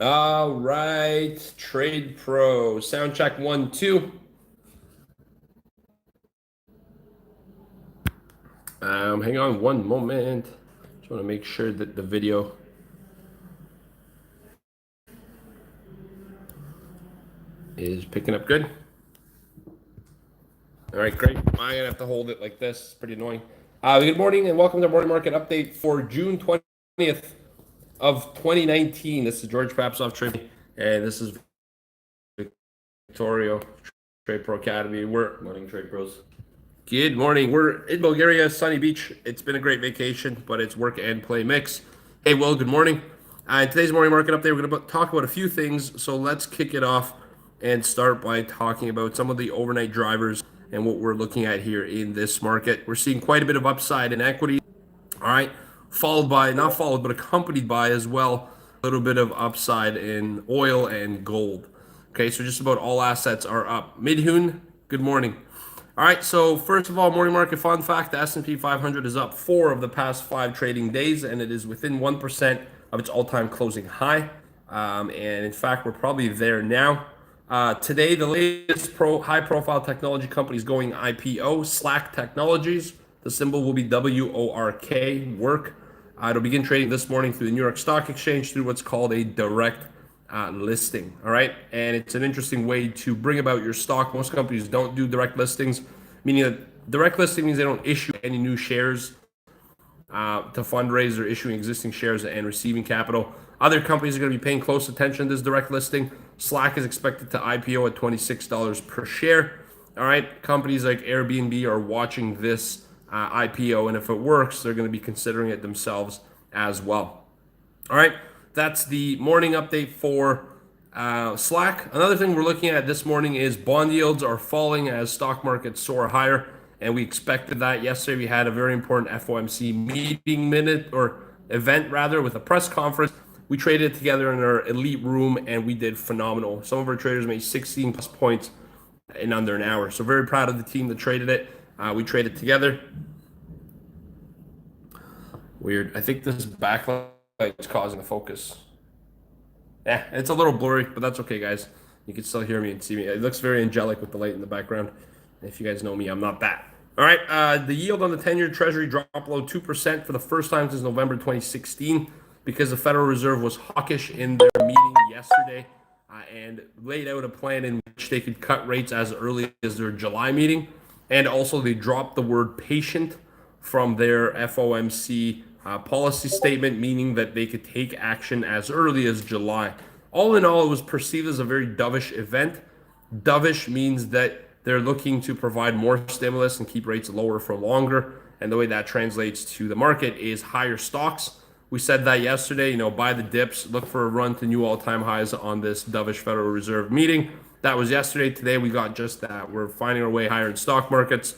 All right, Trade Pro, sound check 1, 2. Hang on one moment. Just want to make sure that the video is picking up good. All right, great. I'm gonna have to hold it like this. It's pretty annoying. Good morning and welcome to Morning Market Update for June 20th of 2019. This is George Papsoff Trade, and this is Victorio Trade Pro Academy. Morning, Trade Pros. Good morning. We're in Bulgaria, sunny beach. It's been a great vacation, but it's work and play mix. Hey, Will, good morning. In today's morning market update, we're going to talk about a few things. So let's kick it off and start by talking about some of the overnight drivers and what we're looking at here in this market. We're seeing quite a bit of upside in equity. All right. Not followed, but accompanied by as well a little bit of upside in oil and gold. Okay, so just about all assets are up. Midhoon, good morning. All right, so first of all, morning market fun fact, the S&P 500 is up 4 of the past 5 trading days, and it is within 1% of its all-time closing high. And in fact, we're probably there now. Today, the latest high-profile technology company is going IPO, Slack Technologies. The symbol will be WORK, work. It'll begin trading this morning through the New York Stock Exchange through what's called a direct listing. All right, and it's an interesting way to bring about your stock. Most companies don't do direct listings, meaning that direct listing means they don't issue any new shares to fundraise. Or issuing existing shares and receiving capital. Other companies are going to be paying close attention to this direct listing. Slack is expected to IPO at $26 per share. All right, companies like Airbnb are watching this IPO, and if it works, they're going to be considering it themselves as well. All right, that's the morning update for Slack. Another thing we're looking at this morning is bond yields are falling as stock markets soar higher, and we expected that. Yesterday, we had a very important FOMC event with a press conference. We traded together in our elite room, and we did phenomenal. Some of our traders made 16 plus points in under an hour. So very proud of the team that traded it. We traded together. Weird. I think this backlight is causing the focus. Yeah, it's a little blurry, but that's okay, guys. You can still hear me and see me. It looks very angelic with the light in the background. If you guys know me, I'm not that. All right, the yield on the 10-year Treasury dropped below 2% for the first time since November 2016 because the Federal Reserve was hawkish in their meeting yesterday and laid out a plan in which they could cut rates as early as their July meeting. And also, they dropped the word patient from their FOMC policy statement, meaning that they could take action as early as July. All in all, it was perceived as a very dovish event. Dovish means that they're looking to provide more stimulus and keep rates lower for longer. And the way that translates to the market is higher stocks. We said that yesterday, buy the dips, look for a run to new all-time highs on this dovish Federal Reserve meeting. That was yesterday. Today, we got just that. We're finding our way higher in stock markets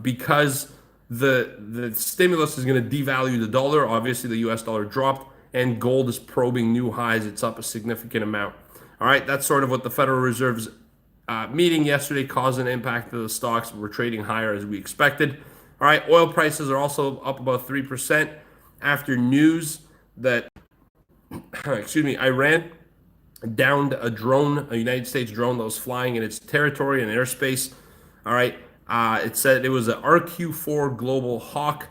because the stimulus is going to devalue the dollar. Obviously, the US dollar dropped, and gold is probing new highs. It's up a significant amount. All right, that's sort of what the Federal Reserve's meeting yesterday caused an impact to the stocks. We're trading higher as we expected. All right, oil prices are also up about 3% after news that, Iran downed a United States drone that was flying in its territory and airspace. All right, it said it was an RQ-4 Global Hawk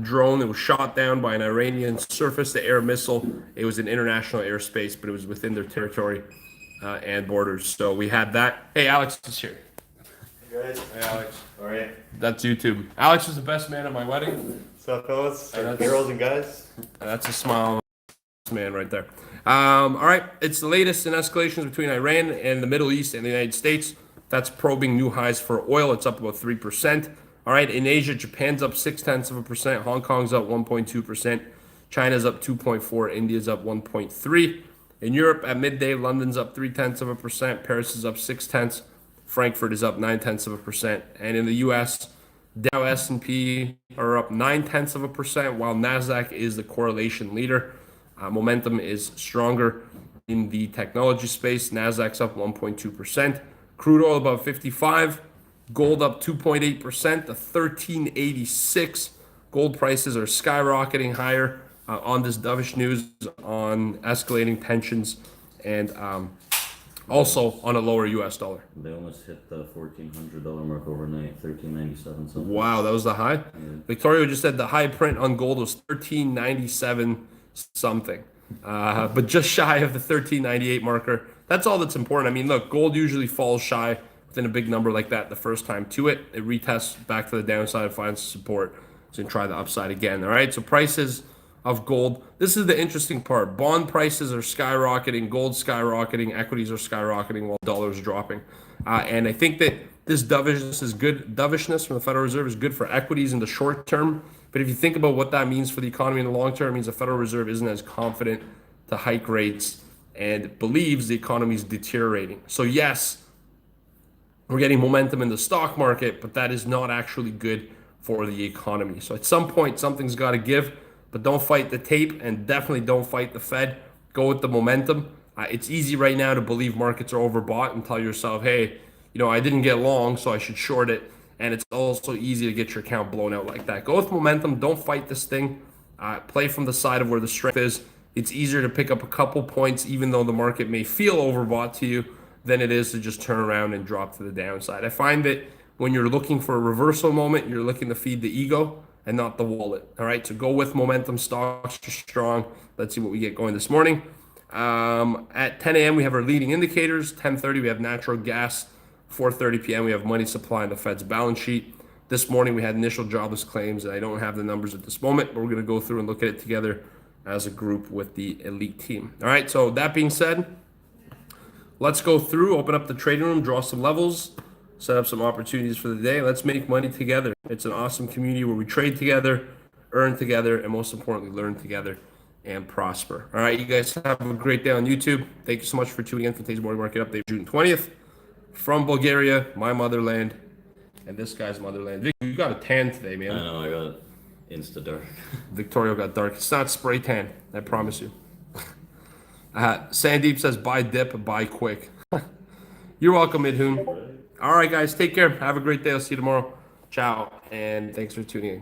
drone that was shot down by an Iranian surface-to-air missile. It was in international airspace, but it was within their territory and borders. So we had that. Hey, Alex is here. Hey guys. Hey, Alex. All right. That's YouTube. Alex was the best man at my wedding. What's up, fellas? Girls and guys. That's a smile man right there. All right, it's the latest in escalations between Iran and the Middle East and the United States. That's probing new highs for oil. It's up about 3%. All right, in Asia, Japan's up 0.6%. Hong Kong's up 1.2%. China's up 2.4%. India's up 1.3%. In Europe, at midday, London's up 0.3%. Paris is up 0.6%. Frankfurt is up 0.9%. And in the U.S., Dow, S&P are up 0.9%, while Nasdaq is the correlation leader. Momentum is stronger in the technology space. Nasdaq's up 1.2%. Crude oil above 55. Gold up 2.8% to 1386. Gold prices are skyrocketing higher. on this dovish news on escalating tensions and also on a lower U.S. dollar. They almost hit the $1,400 mark overnight, 1397 something. Wow, that was the high. Yeah. Victoria just said the high print on gold was 1397 something, but just shy of the 1398 marker. That's all that's important. I mean, look, gold usually falls shy within a big number like that the first time to it. It retests back to the downside, finds support, so you can try the upside again. All right, so prices of gold. This is the interesting part. Bond prices are skyrocketing, gold skyrocketing, equities are skyrocketing while dollars dropping. And I think that this dovishness is good. Dovishness from the Federal Reserve is good for equities in the short term. But if you think about what that means for the economy in the long term, it means the Federal Reserve isn't as confident to hike rates and believes the economy is deteriorating. So yes, we're getting momentum in the stock market, but that is not actually good for the economy. So at some point, something's got to give, but don't fight the tape and definitely don't fight the Fed. Go with the momentum. It's easy right now to believe markets are overbought and tell yourself, hey, I didn't get long, so I should short it. And it's also easy to get your account blown out like that. Go with momentum. Don't fight this thing. Play from the side of where the strength is. It's easier to pick up a couple points, even though the market may feel overbought to you, than it is to just turn around and drop to the downside. I find that when you're looking for a reversal moment, you're looking to feed the ego and not the wallet. All right, so go with momentum. Stocks are strong. Let's see what we get going this morning. At 10 a.m., we have our leading indicators. 10:30, we have natural gas. 4:30 p.m., we have money supply on the Fed's balance sheet. This morning, we had initial jobless claims, and I don't have the numbers at this moment, but we're going to go through and look at it together as a group with the elite team. All right, so that being said, let's go through, open up the trading room, draw some levels, set up some opportunities for the day. Let's make money together. It's an awesome community where we trade together, earn together, and most importantly, learn together and prosper. All right, you guys have a great day on YouTube. Thank you so much for tuning in for today's morning market update, June 20th. From Bulgaria, my motherland, and this guy's motherland. Vic, you got a tan today, man. I know, I got insta dark. Victoria got dark. It's not spray tan, I promise you. Sandeep says, buy dip, buy quick. You're welcome, Midhoon. All right, guys, take care. Have a great day. I'll see you tomorrow. Ciao, and thanks for tuning in.